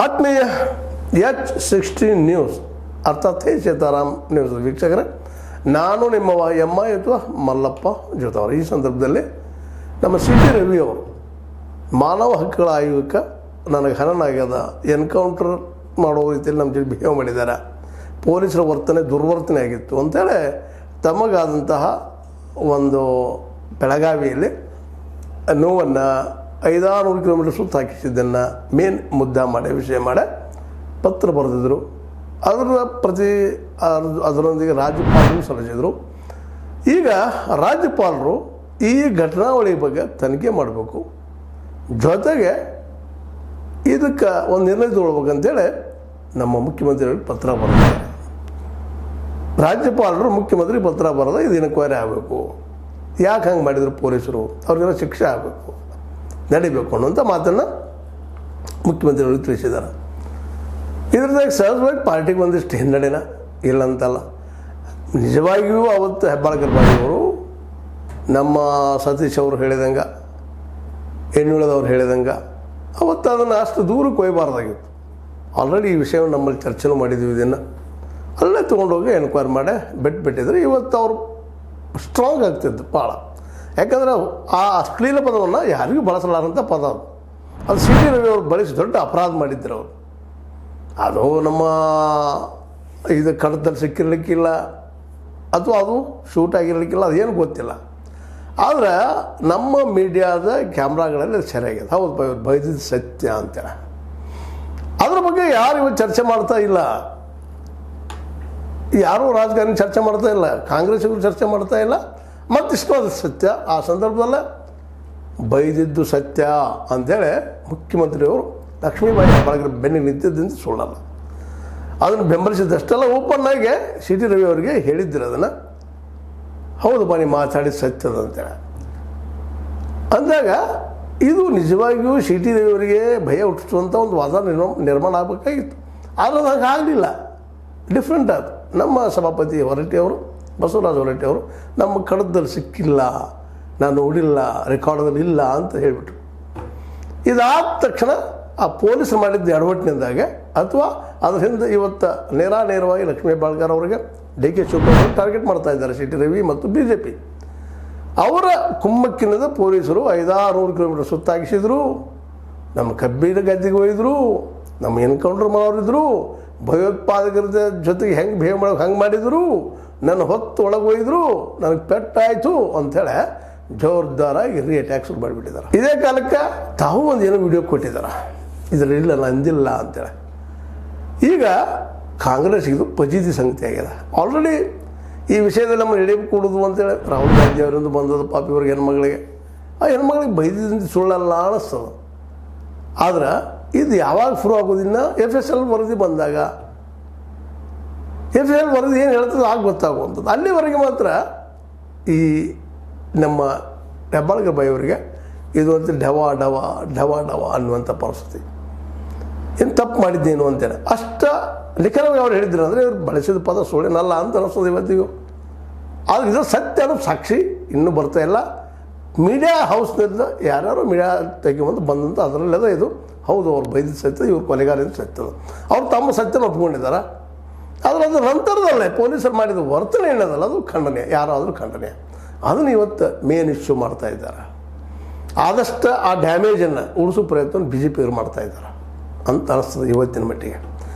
ಆತ್ಮೀಯ H16 news ಅರ್ಥಾತ್ Sitaram news ವೀಕ್ಷಕರೇ, ನಾನು ನಿಮ್ಮ ಎಮ್ಮ ಅಥವಾ ಮಲ್ಲಪ್ಪ ಜೊತೆಯವರು. ಈ ಸಂದರ್ಭದಲ್ಲಿ ನಮ್ಮ CT ರವಿ ಅವರು ಮಾನವ ಹಕ್ಕುಗಳ ಆಯೋಗಕ್ಕೆ ನನಗೆ ಹನನಾಗ್ಯದ, ಎನ್ಕೌಂಟರ್ ಮಾಡೋ ರೀತಿಯಲ್ಲಿ ನಮ್ಮ ಜೊತೆ ಬಿಹೇವ್ ಮಾಡಿದ್ದಾರೆ, ಪೊಲೀಸರ ವರ್ತನೆ ದುರ್ವರ್ತನೆ ಆಗಿತ್ತು ಅಂತೇಳಿ ತಮಗಾದಂತಹ ಒಂದು ಬೆಳಗಾವಿಯಲ್ಲಿ ನೋವನ್ನು 500 ಕಿಲೋಮೀಟರ್ ಸುತ್ತ ಹಾಕಿಸಿದ್ದನ್ನು ಮೇನ್ ಮುದ್ದ ಮಾಡಿ ವಿಷಯ ಮಾಡಿ ಪತ್ರ ಬರೆದಿದ್ರು. ಅದರೊಂದಿಗೆ ರಾಜ್ಯಪಾಲರು ಸಲ್ಲಿಸಿದರು. ಈಗ ರಾಜ್ಯಪಾಲರು ಈ ಘಟನಾವಳಿ ಬಗ್ಗೆ ತನಿಖೆ ಮಾಡಬೇಕು, ಜೊತೆಗೆ ಇದಕ್ಕೆ ಒಂದು ನಿರ್ಣಯ ತಗೊಳ್ಬೇಕಂತೇಳಿ ನಮ್ಮ ಮುಖ್ಯಮಂತ್ರಿಗಳಿಗೆ ಪತ್ರ ಬರೆದಿದ್ದಾರೆ. ರಾಜ್ಯಪಾಲರು ಮುಖ್ಯಮಂತ್ರಿ ಪತ್ರ ಬರೆದ ಇದು ಇನ್ಕ್ವೈರಿ ಆಗಬೇಕು, ಯಾಕೆ ಹಂಗೆ ಮಾಡಿದ್ರು ಪೊಲೀಸರು, ಅವ್ರಿಗೆಲ್ಲ ಶಿಕ್ಷೆ ಆಗಬೇಕು, ನಡಿಬೇಕು ಅನ್ನುವಂಥ ಮಾತನ್ನು ಮುಖ್ಯಮಂತ್ರಿಗಳು ತಿಳಿಸಿದ್ದಾರೆ. ಇದರದಾಗ ಸಹಜವಾಗಿ ಪಾರ್ಟಿಗೆ ಒಂದಿಷ್ಟು ಹಿನ್ನಡೆನ ಇಲ್ಲಂತಲ್ಲ. ನಿಜವಾಗಿಯೂ ಅವತ್ತು ಹೆಬ್ಬಾಳ್ಕರ್ ಬಾಯಿಯವರು ನಮ್ಮ ಸತೀಶ್ ಅವರು ಹೇಳಿದಂಗೆ, ಎಣ್ಣುಳದವ್ರು ಹೇಳಿದಂಗೆ ಅವತ್ತು ಅದನ್ನು ಅಷ್ಟು ದೂರಕ್ಕೆ ಒಯ್ಯಬಾರ್ದಾಗಿತ್ತು. ಆಲ್ರೆಡಿ ಈ ವಿಷಯವನ್ನು ನಮ್ಮಲ್ಲಿ ಚರ್ಚೆನೂ ಮಾಡಿದ್ವಿ. ಇದನ್ನು ಅಲ್ಲೇ ತೊಗೊಂಡೋಗಿ ಎನ್ಕ್ವೈರಿ ಮಾಡಿ ಬಿಟ್ಟಿದ್ರೆ ಇವತ್ತು ಅವರು ಸ್ಟ್ರಾಂಗ್ ಆಗ್ತಿದ್ದು ಭಾಳ. ಯಾಕಂದರೆ ಆ ಅಶ್ಲೀಲ ಪದವನ್ನು ಯಾರಿಗೂ ಬಳಸಲಾರಂಥ ಪದ ಅದು CT ರವಿ ಅವರು ಬಳಸಿ ದೊಡ್ಡ ಅಪರಾಧ ಮಾಡಿದ್ರು ಅವರು. ಅದು ನಮ್ಮ ಇದು ಕಡತದಲ್ಲಿ ಸಿಕ್ಕಿರಲಿಕ್ಕಿಲ್ಲ ಅಥವಾ ಅದು ಶೂಟ್ ಆಗಿರಲಿಕ್ಕಿಲ್ಲ, ಅದೇನು ಗೊತ್ತಿಲ್ಲ. ಆದರೆ ನಮ್ಮ ಮೀಡಿಯಾದ ಕ್ಯಾಮ್ರಾಗಳಲ್ಲಿ ಅದು ಸರಿಯಾಗಿದೆ. ಹೌದು, ಬೈದಿದ್ದು ಸತ್ಯ ಅಂತೇಳಿ ಅದ್ರ ಬಗ್ಗೆ ಯಾರು ಇವತ್ತು ಚರ್ಚೆ ಮಾಡ್ತಾ ಇಲ್ಲ. ಯಾರೂ ರಾಜಕಾರಣಿ ಚರ್ಚೆ ಮಾಡ್ತಾ ಇಲ್ಲ, ಕಾಂಗ್ರೆಸ್ಸಿಗೂ ಚರ್ಚೆ ಮಾಡ್ತಾ ಇಲ್ಲ. ಮತ್ತಿಷ್ಟು ಅದು ಸತ್ಯ, ಆ ಸಂದರ್ಭದಲ್ಲೇ ಬೈದಿದ್ದು ಸತ್ಯ ಅಂಥೇಳಿ ಮುಖ್ಯಮಂತ್ರಿಯವರು ಲಕ್ಷ್ಮೀಬಾಯಿ ಹೆಬ್ಬಾಳ್ಕರ್ ಬೆನ್ನಿಗೆ ನಿಂತಿದ್ದಂತ ಸುಳ್ಳಲ್ಲ. ಅದನ್ನು ಬೆಂಬಲಿಸಿದಷ್ಟೆಲ್ಲ ಓಪನ್ನಾಗಿ CT ರವಿ ಅವರಿಗೆ ಹೇಳಿದ್ದರು ಅದನ್ನು. ಹೌದು ಬನ್ನಿ ಮಾತಾಡಿದ ಸತ್ಯದ ಅಂತೇಳಿ ಅಂದಾಗ ಇದು ನಿಜವಾಗಿಯೂ CT ರವಿ ಅವರಿಗೆ ಭಯ ಹುಟ್ಟಿಸುವಂಥ ಒಂದು ವಾದ ನಿರ್ಮಾಣ ಆಗಬೇಕಾಗಿತ್ತು. ಆದರೆ ಅದು ಹಾಗೆ ಆಗಲಿಲ್ಲ, ಡಿಫ್ರೆಂಟ್ ಅದು. ನಮ್ಮ ಸಭಾಪತಿ ಹೊರಟ್ಟಿಯವರು, ಬಸವರಾಜ ಹೊರಟ್ಟಿಯವರು ನಮ್ಮ ಕಡತದಲ್ಲಿ ಸಿಕ್ಕಿಲ್ಲ, ನಾನು ನೋಡಿಲ್ಲ, ರೆಕಾರ್ಡದಲ್ಲಿ ಇಲ್ಲ ಅಂತ ಹೇಳಿಬಿಟ್ರು. ಇದಾದ ತಕ್ಷಣ ಆ ಪೊಲೀಸರು ಮಾಡಿದ್ದ ಎಡವಟ್ಟಿನಿಂದಾಗೆ ಅಥವಾ ಅದ್ರ ಹಿಂದೆ ಇವತ್ತು ನೇರವಾಗಿ ಲಕ್ಷ್ಮೀ ಹೆಬ್ಬಾಳ್ಕರ್ ಅವರಿಗೆ DK ಶಿವಕುಮಾರ್ ಟಾರ್ಗೆಟ್ ಮಾಡ್ತಾ ಇದ್ದಾರೆ CT ರವಿ ಮತ್ತು BJP. ಅವರ ಕುಮ್ಮಕ್ಕಿನಿಂದ ಪೊಲೀಸರು 500 ಕಿಲೋಮೀಟರ್ ಸುತ್ತಾಗಿಸಿದ್ರು, ನಮ್ಮ ಕಬ್ಬಿನ ಗದ್ದೆಗೆ ಒಯ್ದರು, ನಮ್ಮ ಎನ್ಕೌಂಟರ್ ಮಾಡೋರಿದ್ರು, ಭಯೋತ್ಪಾದಕರ ಜೊತೆಗೆ ಹೆಂಗೆ ಬಿಹೇವ್ ಮಾಡೋಕೆ ಹಂಗೆ ಮಾಡಿದರು, ನನ್ನ ಹೊತ್ತು ಒಳಗೆ ಒಯ್ದರು, ನನಗೆ ಪೆಟ್ಟಾಯಿತು ಅಂಥೇಳಿ ಜೋರ್ದಾರಾಗಿ ಅಟ್ಯಾಕ್ ಶುರು ಮಾಡಿಬಿಟ್ಟಿದ್ದಾರೆ. ಇದೇ ಕಾಲಕ್ಕೆ ತಾವು ಒಂದು ಏನೋ ವಿಡಿಯೋ ಕೊಟ್ಟಿದ್ದಾರೆ, ಇದರಲ್ಲಿ ಇಲ್ಲ ನಂದಿಲ್ಲ ಅಂತೇಳಿ. ಈಗ ಕಾಂಗ್ರೆಸ್ಗಿದು ಪಜೀತಿ ಸಂಗತಿ ಆಗಿದೆ. ಆಲ್ರೆಡಿ ಈ ವಿಷಯದಲ್ಲಿ ನಮ್ಮ ಎಡೆಗೆ ಕೊಡೋದು ಅಂತೇಳಿ ರಾಹುಲ್ ಗಾಂಧಿ ಅವರಿಂದ ಬಂದದ್ದು ಪಾಪಿ ಅವ್ರಿಗೆ ಹೆಣ್ಮಗಳಿಗೆ, ಆ ಹೆಣ್ಮಗಳಿಗೆ ಬೈದಿದ್ದಂತ ಸುಳ್ಳಲ್ಲ ಅನ್ನಿಸ್ತದೆ. ಆದ್ರೆ ಇದು ಯಾವಾಗ ಶುರು ಆಗೋದಿನ್ನ FSL ವರದಿ ಬಂದಾಗ, FSL ವರದಿ ಏನು ಹೇಳ್ತದೆ ಆಗ ಗೊತ್ತಾಗುವಂಥದ್ದು. ಅಲ್ಲಿವರೆಗೆ ಮಾತ್ರ ಈ ನಮ್ಮ ಹೆಬ್ಬಾಳ್ಕರ್ ಬಾಯಿಯವರಿಗೆ ಇದು ಅಂತ ಢವಾ ಢವಾ ಢವಾ ಢವಾ ಅನ್ನುವಂಥ ಪರಿಸ್ಥಿತಿ. ಏನು ತಪ್ಪು ಮಾಡಿದ್ದೇನು ಅಂತೇಳಿ ಅಷ್ಟ ನಿಖರವಾಗಿ ಅವ್ರು ಹೇಳಿದ್ರು ಅಂದರೆ ಇವ್ರು ಬಳಸಿದ ಪದ ಸುಳ್ಳೇನಲ್ಲ ಅಂತ ಅನ್ನಿಸ್ತದೆ ಇವತ್ತಿಗೂ. ಆದರೆ ಇದು ಸತ್ಯ ಅನ್ನೋ ಸಾಕ್ಷಿ ಇನ್ನೂ ಬರ್ತಾ ಇಲ್ಲ. ಮೀಡಿಯಾ ಹೌಸ್ನಿಂದ ಯಾರ್ಯಾರು ಮೀಡಿಯಾ ತೆಗೆಯುವಂತ ಬಂದಂಥ ಅದರಲ್ಲೆಲ್ಲ ಇದು ಹೌದು, ಅವ್ರು ಬೈದಿದ್ದು ಸತ್ಯ, ಇವ್ರು ಕೊಲೆಗಾರದಿಂದ ಸತ್ಯದ, ಅವ್ರು ತಮ್ಮ ಸತ್ಯನ ಒಪ್ಕೊಂಡಿದ್ದಾರೆ. ಆದರೆ ಅದ್ರ ನಂತರದಲ್ಲೇ ಪೊಲೀಸರು ಮಾಡಿದ ವರ್ತನೆ ಏನದಲ್ಲ ಅದು ಖಂಡನೆ, ಯಾರಾದರೂ ಖಂಡನೆ. ಅದನ್ನು ಇವತ್ತು ಮೇನ್ ಇಶ್ಯೂ ಮಾಡ್ತಾ ಇದ್ದಾರೆ. ಆದಷ್ಟು ಆ ಡ್ಯಾಮೇಜನ್ನು ಉಳಿಸೋ ಪ್ರಯತ್ನ BJP ಅವರು ಮಾಡ್ತಾ ಇದ್ದಾರೆ ಅಂತ ಅನಿಸ್ತದೆ ಇವತ್ತಿನ ಮಟ್ಟಿಗೆ.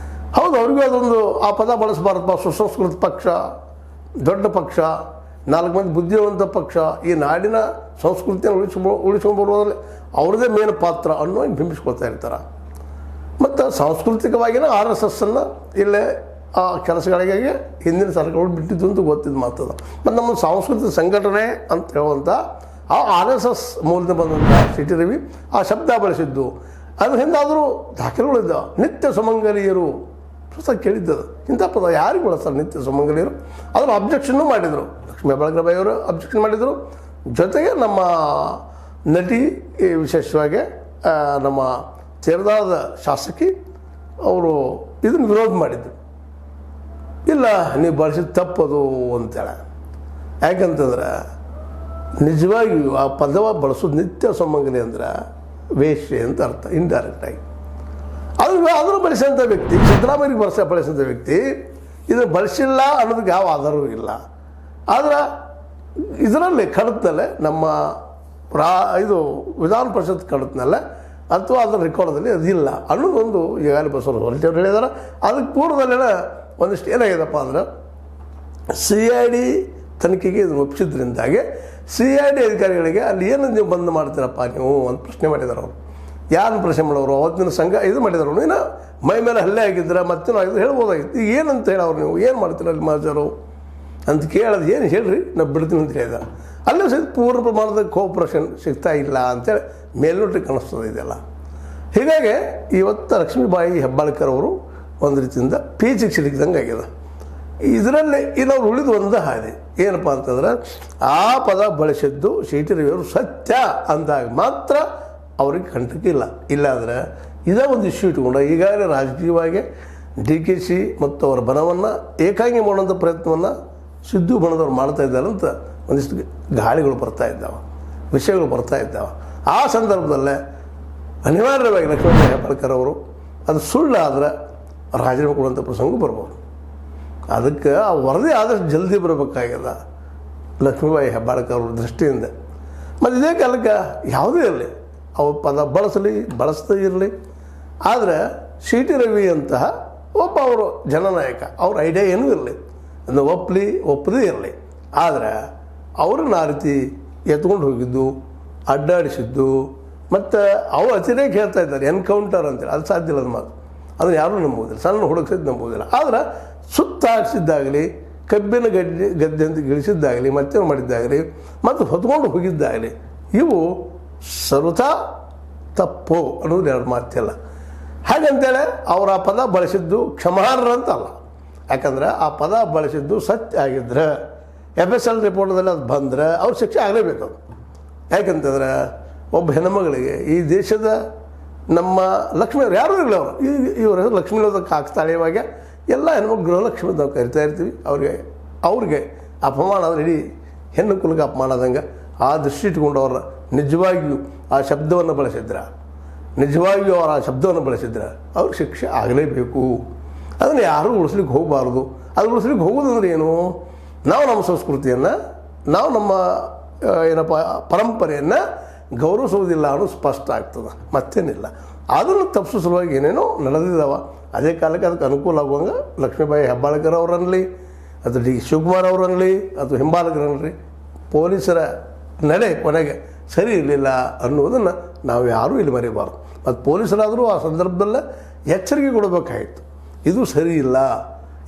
ಹೌದು, ಅವ್ರಿಗೂ ಅದೊಂದು ಆ ಪದ ಬಳಸಬಾರ್ದಪ್ಪ, ಸುಸಂಸ್ಕೃತ ಪಕ್ಷ, ದೊಡ್ಡ ಪಕ್ಷ, 4 ಮಂದಿ ಬುದ್ಧಿವಂತ ಪಕ್ಷ, ಈ ನಾಡಿನ ಸಂಸ್ಕೃತಿಯನ್ನು ಉಳಿಸ್ಕೊಂಡು ಬರುವುದರಲ್ಲಿ ಅವ್ರದ್ದೇ ಮೇನ್ ಪಾತ್ರ ಅನ್ನೋ ಬಿಂಬಿಸ್ಕೊಳ್ತಾ ಇರ್ತಾರೆ. ಮತ್ತು ಸಾಂಸ್ಕೃತಿಕವಾಗಿನ RSSನ್ನು ಇಲ್ಲೇ ಆ ಕೆಲಸಗಳಿಗಾಗಿ ಹಿಂದಿನ ಸರ್ಕಾರಗಳು ಬಿಟ್ಟಿದ್ದು ಅಂತ ಗೊತ್ತಿದ್ದು ಮಾತದ. ಮತ್ತು ನಮ್ಮ ಸಾಂಸ್ಕೃತಿಕ ಸಂಘಟನೆ ಅಂತ ಹೇಳುವಂಥ ಆ RSS ಮೂಲದಿಂದ ಬಂದಂಥ CT ರವಿ ಆ ಶಬ್ದ ಬಳಸಿದ್ದು. ಅದ್ರ ಹಿಂದಾದರೂ ದಾಖಲೆಗಳಿದ್ದ ನಿತ್ಯ ಸುಮಂಗಲಿಯರು ಹೊಸ ಕೇಳಿದ್ದದು. ಇಂಥ ಪದ ಯಾರಿಗೆ ಬಳಸ್ತಾರೆ ನಿತ್ಯ ಸುಮಂಗಲಿಯರು? ಅದನ್ನು ಅಬ್ಜೆಕ್ಷನ್ನು ಮಾಡಿದರು. ಲಕ್ಷ್ಮೀ ಹೆಬ್ಬಾಳ್ಕರ್ ಬಾಯಿಯವರು ಅಬ್ಜೆಕ್ಷನ್ ಮಾಡಿದರು. ಜೊತೆಗೆ ನಮ್ಮ ನಟಿ, ವಿಶೇಷವಾಗಿ ನಮ್ಮ ತೇರದಾಳದ ಶಾಸಕಿ ಅವರು ಇದನ್ನು ವಿರೋಧ ಮಾಡಿದ್ರು. ಇಲ್ಲ, ನೀವು ಬಳಸಿದ ತಪ್ಪದು ಅಂತೇಳಿ. ಯಾಕಂತಂದ್ರೆ ನಿಜವಾಗಿಯೂ ಆ ಪದವ ಬಳಸೋದು ನಿತ್ಯ ಸುಮಂಗಲಿ ಅಂದ್ರೆ ವೇಶ್ಯೆ ಅಂತ ಅರ್ಥ, ಇಂಡೈರೆಕ್ಟಾಗಿ. ಅದು ಅದನ್ನು ಬಳಸಿದಂಥ ವ್ಯಕ್ತಿ, ಸಿದ್ದರಾಮಯ್ಯಗೆ ಬಳಸಿದಂಥ ವ್ಯಕ್ತಿ ಇದನ್ನು ಬಳಸಿಲ್ಲ ಅನ್ನೋದಕ್ಕೆ ಯಾವ ಆಧಾರವೂ ಇಲ್ಲ. ಆದ್ರೆ ಇದರಲ್ಲಿ ಕಡತನಲ್ಲೇ ನಮ್ಮ ಇದು ವಿಧಾನ ಪರಿಷತ್ ಕಡತನಲ್ಲೇ ಅಥವಾ ಅದರ ರೆಕಾರ್ಡಲ್ಲಿ ಅದಿಲ್ಲ ಅನ್ನೋದೊಂದು ಈಗಾಗಲೇ ಬಸವರಾಜ ಹೊರಟಿಯವ್ರು ಹೇಳಿದಾರೆ. ಅದಕ್ಕೆ ಪೂರ್ವದಲ್ಲೆಲ್ಲ ಒಂದಿಷ್ಟು ಏನಾಗಿದೆಪ್ಪ ಅಂದ್ರೆ CID ತನಿಖೆಗೆ ಇದನ್ನು ಒಪ್ಪಿಸಿದ್ರಿಂದಾಗೆ CID ಅಧಿಕಾರಿಗಳಿಗೆ ಅಲ್ಲಿ ಏನು ನೀವು ಬಂದ್ ಮಾಡ್ತೀರಪ್ಪ ನೀವು ಒಂದು ಪ್ರಶ್ನೆ ಮಾಡಿದಾರೆ ಅವರು. ಯಾರನ್ನು ಪ್ರಶ್ನೆ ಮಾಡೋರು ಅವತ್ತಿನ ಸಂಘ ಇದು ಮಾಡಿದಾರೆ ಅವರು, ಇನ್ನು ಮೈ ಮೇಲೆ ಹಲ್ಲೆ ಆಗಿದ್ರೆ ಮತ್ತೇನೋ ಆಗಿದ್ರೆ ಹೇಳ್ಬೋದಾಗಿತ್ತು. ಈಗ ಏನಂತ ಹೇಳೋರು ನೀವು ಏನು ಮಾಡ್ತೀರ ಅಲ್ಲಿ ಮಾಜರು ಅಂತ ಕೇಳೋದು, ಏನು ಹೇಳ್ರಿ ನಾವು ಬಿಡ್ತೀನಿ ಅಂತ ಹೇಳಿದ. ಅಲ್ಲೂ ಸಹಿತ ಪೂರ್ಣ ಪ್ರಮಾಣದ ಕೋಆಪ್ರೇಷನ್ ಸಿಗ್ತಾ ಇಲ್ಲ ಅಂತೇಳಿ ಮೇಲ್ನೋಟಕ್ಕೆ ಕಾಣಿಸ್ತದೆ ಇದೆಲ್ಲ. ಹೀಗಾಗಿ ಇವತ್ತು ಲಕ್ಷ್ಮೀಬಾಯಿ ಹೆಬ್ಬಾಳ್ಕರ್ ಅವರು ಒಂದು ರೀತಿಯಿಂದ ಪೀಚಿಗೆ ಸಿಲುಕಿದಂಗೆ ಆಗಿದೆ. ಇದರಲ್ಲಿ ಇನ್ನವ್ರು ಉಳಿದು ಒಂದು ಹಾದಿ ಏನಪ್ಪ ಅಂತಂದ್ರೆ ಆ ಪದ ಬಳಸಿದ್ದು CT ರವಿಯವರು ಸತ್ಯ ಅಂದಾಗ ಮಾತ್ರ ಅವ್ರಿಗೆ ಕಂಟಕ್ಕಿಲ್ಲ. ಇಲ್ಲಾಂದರೆ ಇದೇ ಒಂದು ಇಶ್ಯೂ ಇಟ್ಕೊಂಡು ಈಗಾಗಲೇ ರಾಜಕೀಯವಾಗಿ DKC ಮತ್ತು ಅವರ ಬಣವನ್ನು ಏಕಾಂಗಿ ಮಾಡುವಂಥ ಪ್ರಯತ್ನವನ್ನು ಸಿದ್ದು ಬಣದವ್ರು ಮಾಡ್ತಾ ಇದ್ದಾರೆ ಅಂತ ಒಂದಿಷ್ಟು ಗಾಳಿಗಳು ಬರ್ತಾ ಇದ್ದಾವೆ, ವಿಷಯಗಳು ಬರ್ತಾ ಇದ್ದಾವೆ. ಆ ಸಂದರ್ಭದಲ್ಲೇ ಅನಿವಾರ್ಯವಾಗಿ ಲಕ್ಷ್ಮೀಬಾಯಿ ಹೆಬ್ಬಾಳ್ಕರ್ ಅವರು ಅದು ಸುಳ್ಳಾದರೆ ರಾಜೀನಾಮೆ ಕೊಡುವಂಥ ಪ್ರಸಂಗ ಬರ್ಬೋದು. ಅದಕ್ಕೆ ಆ ವರದಿ ಆದಷ್ಟು ಜಲ್ದಿ ಬರಬೇಕಾಗ್ಯದ ಲಕ್ಷ್ಮೀಬಾಯಿ ಹೆಬ್ಬಾಳ್ಕರ್ ಅವ್ರ ದೃಷ್ಟಿಯಿಂದ. ಮತ್ತು ಇದೇ ಕಾಲಕ್ಕೆ ಯಾವುದೇ ಇರಲಿ ಅವ್ರ ಪದ ಬಳಸದೇ ಇರಲಿ, ಆದರೆ CT ರವಿ ಅಂತಹ ಒಬ್ಬ ಅವರು ಜನನಾಯಕ, ಅವ್ರ ಐಡಿಯಾ ಏನೂ ಇರಲಿ, ಅದನ್ನು ಒಪ್ಪದೇ ಇರಲಿ. ಆದರೆ ಅವ್ರನ್ನ ಆ ರೀತಿ ಎತ್ಕೊಂಡು ಹೋಗಿದ್ದು, ಅಡ್ಡಾಡಿಸಿದ್ದು, ಮತ್ತು ಅವ್ರು ಅತಿರೇಕ ಹೇಳ್ತಾ ಇದ್ದಾರೆ ಎನ್ಕೌಂಟರ್ ಅಂತೇಳಿ, ಅದು ಸಾಧ್ಯ ಇಲ್ಲ. ಅದು ಮಾತು ಅದನ್ನು ಯಾರೂ ನಂಬೋದಿಲ್ಲ, ಸಣ್ಣ ಹುಡುಗಿಸಿದ್ದು ನಂಬೋದಿಲ್ಲ. ಆದರೆ ಸುತ್ತ ಹಾಕಿಸಿದ್ದಾಗಲಿ, ಕಬ್ಬಿನ ಗದ್ದೆ ಅಂತ ಗಿಳಿಸಿದ್ದಾಗಲಿ, ಮತ್ತೇನು ಮಾಡಿದ್ದಾಗಲಿ, ಮತ್ತು ಹೊತ್ಕೊಂಡು ಹೋಗಿದ್ದಾಗಲಿ ಇವು ಸರ್ವತಾ ತಪ್ಪು ಅನ್ನೋದು ಎರಡು ಮಾತಿಲ್ಲ. ಹಾಗಂತೇಳಿ ಅವರ ಆ ಪದ ಬಳಸಿದ್ದು ಕ್ಷಮಾರ್ಹ ಅಂತಲ್ಲ. ಯಾಕಂದ್ರೆ ಆ ಪದ ಬಳಸಿದ್ದು ಸತ್ಯ ಆಗಿದ್ರೆ FSL ರಿಪೋರ್ಟ್ದಲ್ಲಿ ಅದು ಬಂದರೆ ಅವ್ರ ಶಿಕ್ಷೆ ಆಗಲೇಬೇಕು. ಅದು ಯಾಕಂತಂದ್ರೆ ಒಬ್ಬ ಹೆಣ್ಮಗಳಿಗೆ ಈ ದೇಶದ ನಮ್ಮ ಲಕ್ಷ್ಮಿಯವ್ರು ಯಾರೂ ಇರಲಿ, ಅವರು ಇವ್ರ ಹೆಸರು ಲಕ್ಷ್ಮೀನೋದಕ್ಕೆ ಆಗ್ತಾಳೆಯವಾಗ ಎಲ್ಲ ಹೆಣ್ಮಕ್ಳು ಗೃಹಲಕ್ಷ್ಮಿ ನಾವು ಕರಿತಾ ಇರ್ತೀವಿ. ಅವ್ರಿಗೆ ಅಪಮಾನ ಅಂದರೆ ಇಡೀ ಹೆಣ್ಣು ಕುಲಕ್ಕೆ ಅಪಮಾನ ಆದಂಗೆ ಆ ದೃಷ್ಟಿ ಇಟ್ಕೊಂಡು ಅವ್ರ ನಿಜವಾಗಿಯೂ ಆ ಶಬ್ದವನ್ನು ಬಳಸಿದ್ರೆ ಅವ್ರಿಗೆ ಶಿಕ್ಷೆ ಆಗಲೇಬೇಕು. ಅದನ್ನು ಯಾರೂ ಉಳಿಸ್ಲಿಕ್ಕೆ ಹೋಗಬಾರ್ದು. ಅದು ಉಳಿಸ್ಲಿಕ್ಕೆ ಹೋಗೋದಂದ್ರೆ ಏನು, ನಾವು ನಮ್ಮ ಸಂಸ್ಕೃತಿಯನ್ನು, ನಾವು ನಮ್ಮ ಏನಪ್ಪ ಪರಂಪರೆಯನ್ನು ಗೌರವಿಸೋದಿಲ್ಲ ಅನ್ನೋದು ಸ್ಪಷ್ಟ ಆಗ್ತದೆ, ಮತ್ತೇನಿಲ್ಲ. ಅದನ್ನು ತಪ್ಪಿಸೋ ಸಲುವಾಗಿ ಏನೇನೋ ನಡೆದಿದ್ದಾವೆ. ಅದೇ ಕಾಲಕ್ಕೆ ಅದಕ್ಕೆ ಅನುಕೂಲ ಆಗುವಂಗೆ ಲಕ್ಷ್ಮೀಬಾಯಿ ಹೆಬ್ಬಾಳ್ಕರ್ ಅವರನ್ನಲಿ, ಅದು D ಶಿವಕುಮಾರ್ ಅವರನ್ನಲಿ, ಅಥವಾ ಹಿಂಬಾಲಕರನ್ನಲಿ ಪೊಲೀಸರ ನಡೆ ಕೊನೆಗೆ ಸರಿ ಇರಲಿಲ್ಲ ಅನ್ನೋದನ್ನು ನಾವು ಯಾರೂ ಇಲ್ಲಿ ಮರಿಬಾರ್ದು. ಮತ್ತು ಪೊಲೀಸರಾದರೂ ಆ ಸಂದರ್ಭದಲ್ಲೇ ಎಚ್ಚರಿಕೆ ಕೊಡಬೇಕಾಗಿತ್ತು, ಇದು ಸರಿ ಇಲ್ಲ.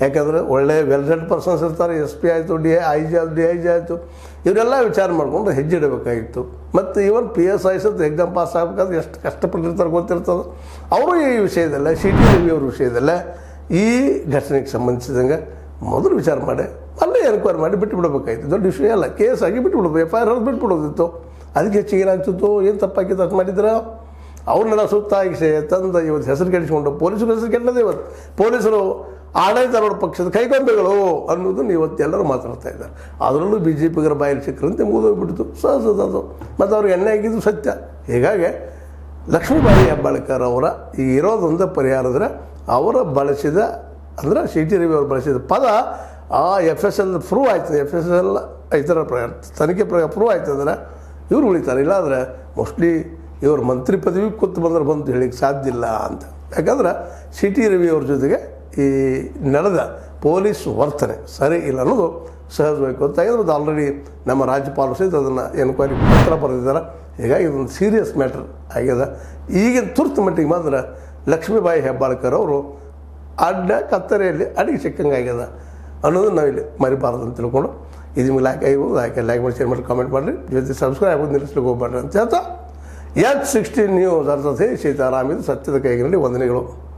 ಯಾಕಂದರೆ ಒಳ್ಳೆ ವೆಲ್ ಪರ್ಸನ್ಸ್ ಇರ್ತಾರೆ, SP ಆಯಿತು, DIG ಆಯಿತು, ಇವರೆಲ್ಲ ವಿಚಾರ ಮಾಡಿಕೊಂಡು ಹೆಜ್ಜೆ ಇಡಬೇಕಾಗಿತ್ತು. ಮತ್ತು ಇವನ್ PSI ಎಕ್ಸಾಮ್ ಪಾಸ್ ಆಗಬೇಕಾದ್ರೆ ಎಷ್ಟು ಕಷ್ಟಪಟ್ಟಿರ್ತಾರೆ ಗೊತ್ತಿರ್ತದೆ. ಅವರು ಈ ವಿಷಯದಲ್ಲೇ CT ರವಿ ಅವ್ರ ವಿಷಯದಲ್ಲೇ ಈ ಘಟನೆಗೆ ಸಂಬಂಧಿಸಿದಂಗೆ ಮೊದಲು ವಿಚಾರ ಮಾಡಿ ಅಲ್ಲೇ ಎನ್ಕ್ವೈರಿ ಮಾಡಿ ಬಿಟ್ಟುಬಿಡಬೇಕಾಗಿತ್ತು. ದೊಡ್ಡ ವಿಷಯ ಅಲ್ಲ, ಕೇಸ್ ಆಗಿ ಬಿಟ್ಟುಬಿಡ್ಬೇಕು, FIR ಹೊರಗೆ ಬಿಟ್ಬಿಡೋದಿತ್ತು. ಅದಕ್ಕೆ ಹೆಚ್ಚಿಗೆ ಏನಾಗ್ತಿತ್ತು, ಏನು ತಪ್ಪಾಗಿತ್ತು ಅದು ಮಾಡಿದ್ರೆ ಅವ್ರನ್ನೆಲ್ಲ ಸುತ್ತಾಗಿ ತಂದು ಇವತ್ತು ಹೆಸರು ಕೆಡಿಸ್ಕೊಂಡು ಪೊಲೀಸರು ಹೆಸರು ಕೆಟ್ಟದೇ. ಇವತ್ತು ಪೊಲೀಸರು ಆಡಳಿತಾರೂಢ ಪಕ್ಷದ ಕೈಗೊಂಬೆಗಳು ಅನ್ನೋದನ್ನು ಇವತ್ತೆಲ್ಲರೂ ಮಾತಾಡ್ತಾ ಇದ್ದಾರೆ. ಅದರಲ್ಲೂ BJPಗರ ಬಾಯಲ್ಲಿ ಸಿಕ್ಕರಂತೆ ಮುಗಿದೋಗ್ಬಿಡ್ತು ಸಹಜದದು. ಮತ್ತು ಅವ್ರಿಗೆ ಎಣ್ಣೆ ಆಗಿದ್ದು ಸತ್ಯ. ಹೀಗಾಗಿ ಲಕ್ಷ್ಮೀಬಾಯಿ ಹೆಬ್ಬಾಳ್ಕರ್ ಅವರ ಈ ಇರೋದೊಂದು ಪರಿಹಾರ ಅಂದರೆ ಅವರ ಬಳಸಿದ ಅಂದರೆ CT ರವಿ ಅವರು ಬಳಸಿದ ಪದ ಆ FSL ಪ್ರೂವ್ ಆಯ್ತದೆ, FSL ಇದರ ತನಿಖೆ ಪ್ರೂವ್ ಆಯ್ತಂದ್ರೆ ಇವ್ರು ಉಳಿತಾರೆ. ಇಲ್ಲಾಂದರೆ ಮೋಸ್ಟ್ಲಿ ಇವರು ಮಂತ್ರಿ ಪದವಿ ಕೂತು ಬಂದು ಹೇಳಿಕ್ಕೆ ಸಾಧ್ಯ ಇಲ್ಲ ಅಂತ. ಯಾಕಂದ್ರೆ CT ರವಿ ಅವ್ರ ಜೊತೆಗೆ ಈ ನಡೆದ ಪೊಲೀಸ್ ವರ್ತನೆ ಸರಿ ಇಲ್ಲ ಅನ್ನೋದು ಸಹಜವಾಗಿ ಗೊತ್ತಾಗಿದೆ. ಮತ್ತು ಆಲ್ರೆಡಿ ನಮ್ಮ ರಾಜ್ಯಪಾಲರು ಸಹಿತ ಅದನ್ನು ಎನ್ಕ್ವೈರಿ ಪತ್ರ ಬರೆದಿದ್ದಾರೆ. ಹೀಗಾಗಿ ಇದೊಂದು ಸೀರಿಯಸ್ ಮ್ಯಾಟರ್ ಆಗಿದೆ. ಈಗಿನ ತುರ್ತು ಮಟ್ಟಿಗೆ ಮಾತ್ರ ಲಕ್ಷ್ಮೀಬಾಯಿ ಹೆಬ್ಬಾಳ್ಕರ್ ಅವರು ಅಡ್ಡ ಕತ್ತರೆಯಲ್ಲಿ ಅಡಿಗೆ ಸಿಕ್ಕಂಗೆ ಆಗ್ಯದ ಅನ್ನೋದನ್ನು ನಾವಿಲ್ಲಿ ಮರಿಬಾರ್ದು ಅಂತ ತಿಳ್ಕೊಂಡು ಇದು ನಿಮ್ಗೆ ಲೈಕ್ ಆಗಿರ್ಬೋದು. ಲೈಕ್ ಮಾಡಿ, ಶೇರ್ ಮಾಡಿ, ಕಾಮೆಂಟ್ ಮಾಡಿರಿ, ಜೊತೆ ಸಬ್ಸ್ಕ್ರೈಬ್ ಆಗೋದು ನಿಲ್ಲಿಸ್ಲಿಕ್ಕೆ ಹೋಗ್ಬೇಡ್ರಿ ಅಂತ ಹೇಳ್ತಾ H16 ನ್ಯೂಸ್ ಅರ್ಥಾತ್ ಸೀತಾರಾಮ್ ಇದು ಸತ್ಯದ ಕೈಗಿನಲ್ಲಿ ವಂದನೆಗಳು.